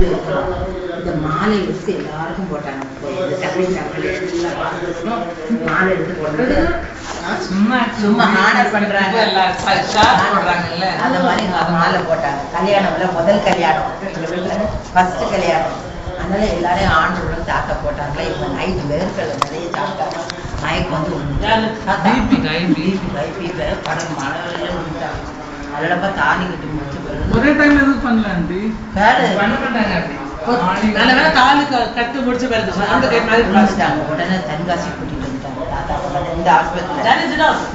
இந்த மாலை எடுத்து எல்லாருக்கும் போட்டாங்க. மாலை எடுத்து போடுறது சும்மா சும்மா ஆர்டர் பண்றாங்க. அந்த மாதிரி மாலை போட்டாங்க. கல்யாணம்ல முதல் கல்யாணம், ஃபர்ஸ்ட் கல்யாணம். அதனால எல்லாரையும் ஆண்டோட தாக்க போட்டாங்களே. இப்போ நைட்டு வேர்க்கல நிறைய சாப்பிட்டாங்க. மயக்கம் வந்து படம் மழை விட்டாங்க. அதோடப்ப தானிக்கிட்டு முடிச்சு ஒரே டைம்ல எதுவும் பண்ணல ஆண்டி கட்டு முடிச்சு வருதுட்டாங்க. உடனே தென்காசி கூட்டிட்டு வந்துட்டாங்க. தாத்தா இந்த ஹாஸ்பிட்டல்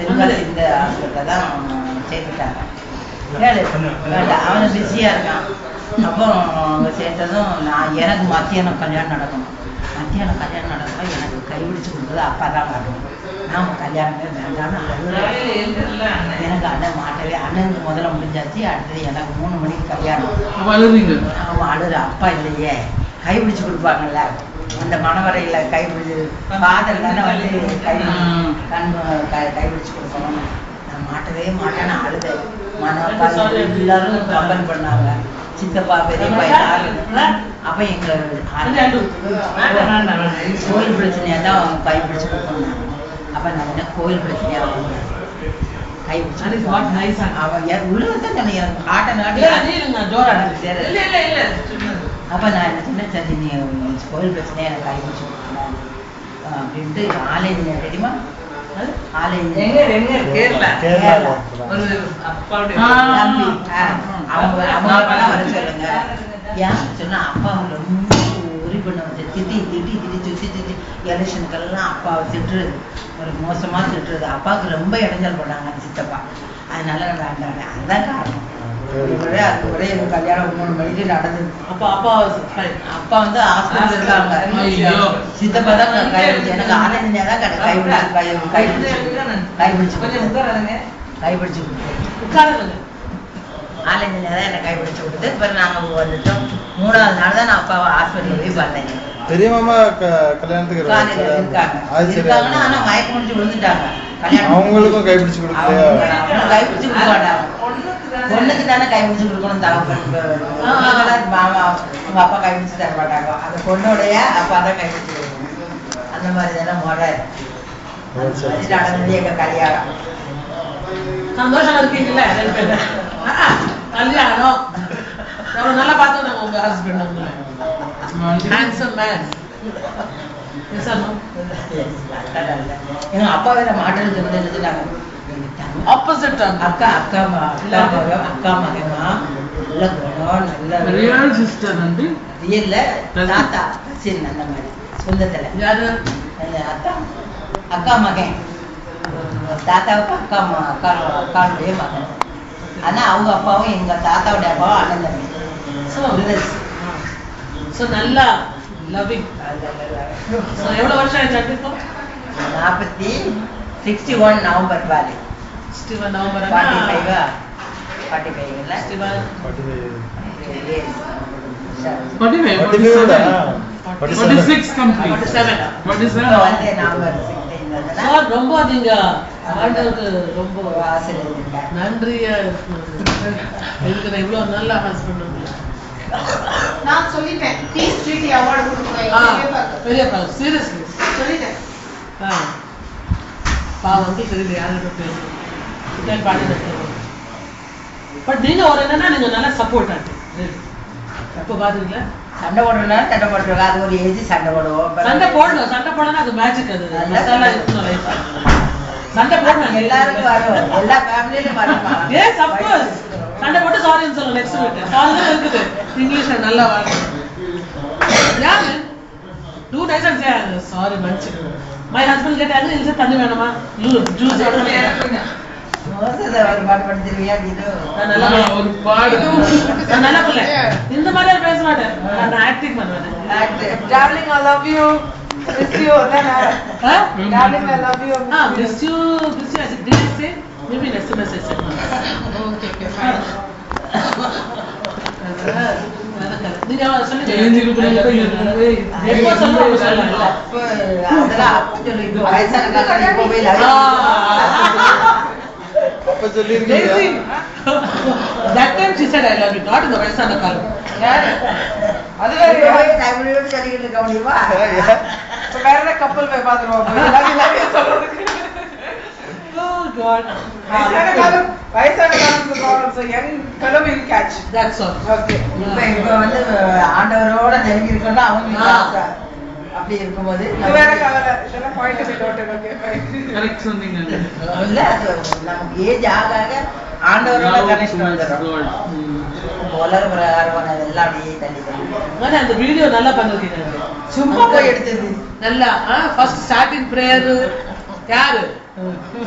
தென்காசி இந்த ஹாஸ்பிட்டல தான் சேர்த்துட்டாங்க. அவனை பிஸியா இருக்கான். அப்போ அவங்க சேர்த்ததும் எனக்கு மத்தியானம் கல்யாணம் நடக்கணும். மத்தியானம் கல்யாணம் நடக்கணும். எனக்கு கைபிடிச்சு கொடுத்தது அப்பா தான் வரணும். நாம கல்யாணமே வேண்டாம்னு எனக்கு அண்ணன் மாட்டவே. அண்ணனுக்கு முதல்ல முடிஞ்சாச்சு. அடுத்தது எனக்கு 3 மணிக்கு கல்யாணம். அவன் அழுற. அப்பா இல்லையே, கைபிடிச்சு கொடுப்பாங்கல்ல அந்த மணவரையில கைபிடிச்சு ஃபாதர் தானே வந்து கைபிடிச்சு கொடுக்கணும். நான் மாட்டவே மாட்டேன்னு அழுத. மனப்பா எல்லாரும் கம்பல் பண்ணாங்க. சித்தப்பா பெரியப்பா எல்லாரும். அப்ப எங்க கோயில் பிரச்சனையா தான் அவங்க கைப்பிடிச்சு கொடுக்கணும். அப்ப நான் என்ன கோயில் பிரச்சனையா கைப்பிடிச்சு அவன் உள்ளதான் சொன்ன எனக்கு ஆட்ட நாட்டு. அப்ப நான் என்ன சொன்னேன், சரி நீ கோயில் பிரச்சனையா எனக்கு கைப்பிடிச்சு கொடுக்கணும் அப்படின்ட்டு. ஆலயம் தெரியுமா? சொல்லுங்க. ஏன் சொன்னா அப்பா ரொம்ப உரி பண்ண வச்சு திட்டி திட்டி திட்டி சுத்தி சுத்தி எலெக்ஷனுக்கெல்லாம் அப்பாவை திட்டுறது, ஒரு மோசமா திட்டுறது. அப்பாவுக்கு ரொம்ப இடைஞ்சல் பண்ணாங்க அந்த சித்தப்பா. அதனால நான் வேண்டாங்க. அதுதான் காரணம். அது ஒரே எனக்கு கல்யாணம் 3 மணிக்கு நடந்தது. அப்பா வந்து ஹாஸ்பிட்டல் இருக்காங்க. சித்தப்பா தான் கைப்பிடிச்சு. எனக்கு ஆனந்தா தான் கைப்பிடிச்சு ஆலயஞ்சா தான் என்னை கைப்பிடிச்சு கொடுத்து. பிறகு நாங்க வந்துட்டோம். 3ஆவது நாள் தான் நான் அப்பாவை ஹாஸ்பிட்டல் போய் பார்த்தேன். பெரிய மாமா கல்யாணத்துக்கு இருக்காங்கன்னா ஆனா மயக்கம் முடிச்சு விழுந்துட்டாங்க. அவங்களுக்கும் கைப்பிடிச்சு கொடுக்கலையா? கைப்பிடிச்சு கொடுக்க மாட்டாங்க. பொண்ணுக்கு தானே கைப்பிடிச்சு கொடுக்கணும். மாமா உங்க அப்பா கைப்பிடிச்சு தர மாட்டாங்க. அந்த பொண்ணோடைய அப்பா தான் கைப்பிடிச்சு கொடுக்கணும். அந்த மாதிரி இதெல்லாம் முறை நடந்தது எங்க கல்யாணம். சந்தோஷமா இருக்கீங்கல்ல? கல்யாணம் எவ்வளவு நல்லா பார்த்துக்கிட்டாங்க உங்க ஹஸ்பண்ட். Handsome man. எங்க அப்பா வேற மாட்டேன்னு சொன்னது ஆப்போசிட். அக்கா அக்கா அக்கா மகமா நல்ல குணம், நல்ல ரியல் சிஸ்டர் வந்து ரியல்ல தாத்தா கசின் அந்த மாதிரி சொந்தத்துல. யாரு? அக்கா அக்கா மகன். தாத்தாவுக்கு அக்காவுடைய மகன். ஆனா அவங்க அப்பாவும் எங்க தாத்தாவுடைய அப்பாவும் அண்ணன் தம்பி. நல்லா லவ்விங். எவ்வளவு வருஷம் ஆயிடுச்சு? 61 நவம்பர் பாரு. 61 நவம்பர் 45 இல்ல 46 complete. 47 வந்து நவம்பர் 16 ரொம்ப நீங்க ஆண்டவருக்கு ரொம்ப ஆசை நன்றியா இருக்கிற. இவ்வளவு நல்ல ஹஸ்பண்ட் நான் சொல்லிட்டேன். பீஸ் ட்ரீட்டி அவார்டு கொடுக்கணும். பெரியப்பா சீரியஸ்லி சொல்லிட்டேன். வந்து தெரியல யாருக்கு பேசணும். பட் நீங்க ஒரு என்னன்னா நீங்க நல்லா சப்போர்ட் ஆச்சு. எப்போ பாத்துக்கல சண்டை போடுறா சண்டை போட்டுருக்கா. அது ஒரு ஏஜ் சண்டை போடுவோம். சண்டை போடணும். சண்டை போடணும். அது மேஜிக். அது சண்டை போடணும். எல்லாருக்கும் வரும். எல்லா ஃபேமிலியிலும் வரும். Yes of course. சண்டை போட்டு சாரின்னு சொல்லணும். நெக்ஸ்ட் வீக் சாரி தான் இருக்குது. இங்கிலீஷ்ல நல்லா வாங்க. யாரு 2 days and say sorry மன்னிச்சு. My husband get angry. இல்ல தண்ணி வேணுமா? ஜூஸ் வேணுமா? ஒரு பாட்டு படிச்சிருவியா? நான் நல்லா பிள்ளை. இந்த மாதிரி பேச மாட்டேன். நான் ஆக்டிங் பண்ணுவேன். Darling, I love you. Miss you. Darling, I love you. Miss you. Miss you. Did I say? Maybe in SMS I said. Okay, fine. நீங்க சொல்லுங்க. எப்போ சொல்லுங்க. அதெல்லாம் அப்ப சொல்லிட்டு வயசான காலத்துல இப்ப போய் அப்ப சொல்லிருக்கீங்க. That time she said I love you, not in the வயசான காலம். பண்ணிக்கிட்டு இருக்க முடியுமா? இப்ப வேற ஏதாவது கப்பல் போய் பாத்துருவோம் எல்லாத்தையும் சொல்றதுக்கு. Oh God. வயசான காலம் problems young fellow will catch. That's all. Okay. இப்ப வந்து ஆண்டவரோட நெருங்கி இருக்கணும் அவங்க ஆசை. அப்படி இருக்கும்போது இது வேற கவலை. இதெல்லாம் point by note. Okay fine. Correct சொன்னீங்க. இல்ல அது நமக்கு ஏஜ் ஆக ஆக ஆண்டவரோட கனெக்ஷன் வந்துடும். உலக பிரகாரமான எல்லாம் அப்படியே தள்ளி ஆனா அந்த வீடியோ நல்லா பண்ணிருக்கீங்க. சும்மா போய் எடுத்தது நல்லா ஃபர்ஸ்ட் ஸ்டார்டிங் பிரேயர் யாரு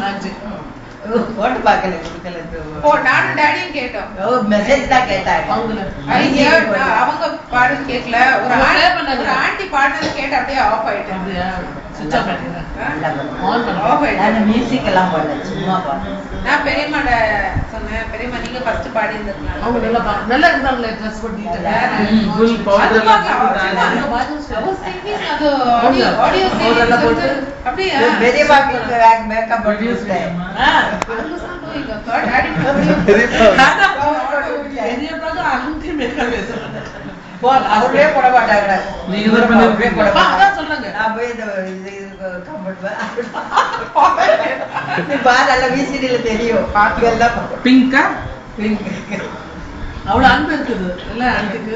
ஆண்டி போட்டு பார்க்கல கொடுக்கல. ஓ நானும் டாடியும் கேட்டோம். மெசேஜ் தான் கேட்டாங்க அவங்கள அவங்க பாடுறது கேட்கல. ஒரு ஆண்டி பாடுறது கேட்டு அப்படியே ஆஃப் ஆயிட்டேன். அப்படியா சுவிட்ச் ஆஃப் பண்ணிடுறேன். ஆன் பண்ண ஆஃப் ஆயிட்டேன். நான் மியூசிக் எல்லாம் பாடல சும்மா பாடுறேன். நான் பெரியம்மாட சொன்னேன், பெரியம்மா நீங்க ஃபர்ஸ்ட் பாடி இருந்திருக்கலாம். அவங்க நல்லா இருந்தாங்களே ட்ரெஸ் போட்டுட்டு Full அது ஆடியோ powder போட்டு. அப்படியே பெரிய பாக்கு மேக்கப் பண்ணிட்டேன். அங்கி மேக்கப் பேசுறாங்க. அவரே போட மாட்டாங்க. நீங்க தான் பண்ணிருப்பீங்க. அதான் சொல்றாங்க. நான் போய் இது கம்ஃபர்ட் நீ பாரு நல்ல விசிடில தெரியும் பாக்கு எல்லாம் பிங்கா அவ்வளவு அன்பு இருக்குது இல்ல ஆண்டிக்கு.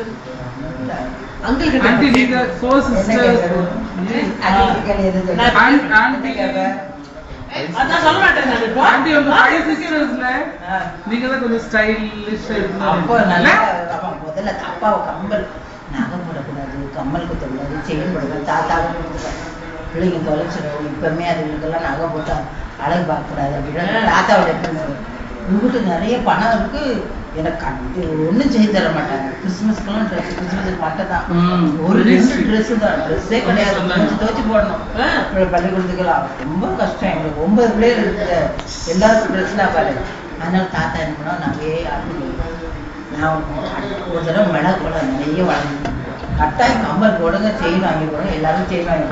அங்கிள் கிட்ட ஆண்டி நீங்க ஃபோர் சிஸ்டர்ஸ் ஆண்டி அதான் சொல்ல மாட்டேன் நான் இப்போ. ஆண்டி உங்க ஃபைவ் சிஸ்டர்ஸ்ல நீங்க தான் கொஞ்சம் ஸ்டைலிஷா அப்போ நல்லா இருக்கீங்க. அப்பா முதல்ல அப்பாவை கம்பல் நகை போடக்கூடாது, கம்மல் குத்தக்கூடாது, செயின் போடக்கூடாது, தாத்தாவை கொடுத்துருக்காங்க பிள்ளைங்க தொலைச்சிடும். இப்பவுமே அதுங்களுக்கெல்லாம் நகை போட்டா அழகு பார்க்கக்கூடாது அப்படின்னு தாத்தாவோட உங்ககிட்ட நிறைய பணம் இருக்கு, எனக்கு ஒன்றும் செய்து தர மாட்டாங்க. கிறிஸ்துமஸ்க்கெல்லாம் ட்ரெஸ் கிறிஸ்துமஸுக்கு மட்டும் தான் ஒரு 2 ட்ரெஸ்ஸு தான், ட்ரெஸ்ஸே கிடையாது, துவச்சி போடணும். பள்ளிக்கூடத்துக்கெல்லாம் ரொம்ப கஷ்டம். எங்களுக்கு 9 பிள்ளைகள் இருக்குது, எல்லாருக்கும் ட்ரெஸ்லாம் பாரு. அதனால தாத்தா என்ன பண்ணோம், நகையே ஆட்டு நான் ஒரு தடவை மிளகு கூட நிறைய வளர்ந்து கட்டாயம் கம்பல் போடுங்க, செயின் வாங்கி போடுங்க, எல்லாரும் செயின் வாங்கி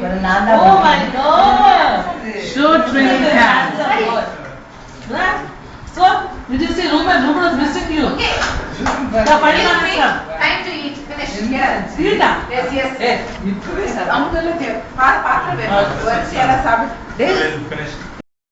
போடுங்க. நான் தான் Oh my God. Show training hands. So, did you see Ruben was missing you? Okay. Yeah, funny man. Time to eat. Finish. Yes. Eat ah? Yes. அவங்கள பாத்திரம் வேணும். வரிசையெல்லாம் சாப்பிட்டு